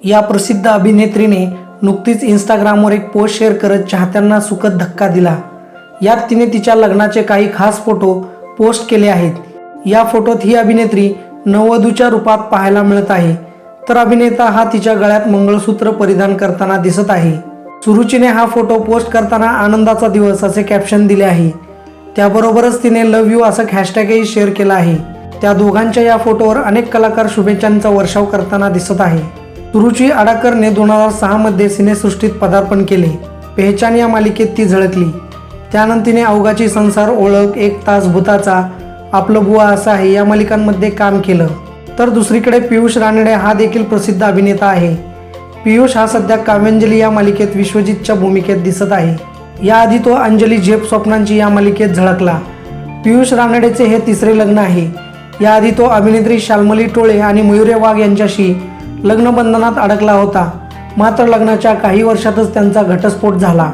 या प्रसिद्ध अभिनेत्रीने नुकतीच इंस्टाग्रामवर एक पोस्ट शेअर करत चाहत्यांना सुखद धक्का दिला। यात तिने तिच्या लग्नाचे काही खास फोटो पोस्ट केले आहेत। या फोटोत ही अभिनेत्री नववधूच्या रूपात पाहायला मिळत आहे, तर अभिनेता हा तिच्या गळ्यात मंगळसूत्र परिधान करताना दिसत आहे। सुरुचीने हा फोटो पोस्ट करताना आनंदाचा दिवस असे कॅप्शन दिले आहे। त्याबरोबरच तिने लव्ह यू असं हॅशटॅगही शेअर केला आहे। त्या दोघांच्या या फोटोवर अनेक कलाकार शुभेच्छांचा वर्षाव करताना दिसत आहे। सुरुची अडाकरने 2006 मध्ये सिनेसृष्टीत पदार्पण केले। पेहचान या मालिकेत ती झळकली। त्यानंतर तिने अवघाची संसार, ओळख, एक तास भूताचा, आपलं बुवा असं आहे या मालिकांमध्ये काम केलं। तर दुसरीकडे पियुष रानडे हा देखील प्रसिद्ध अभिनेता आहे। पियुष हा सध्या काव्यांजली या मालिकेत विश्वजितच्या भूमिकेत दिसत आहे। याआधी तो अंजली झेप स्वप्नांची या मालिकेत झळकला। पियुष रानडेचे हे तिसरे लग्न आहे। याआधी तो अभिनेत्री शाल्मली टोळे आणि मयुरी वाघ यांच्याशी लग्नबंधनात अडकला होता, मात्र लग्नाच्या काही वर्षातच त्यांचा घटस्फोट झाला।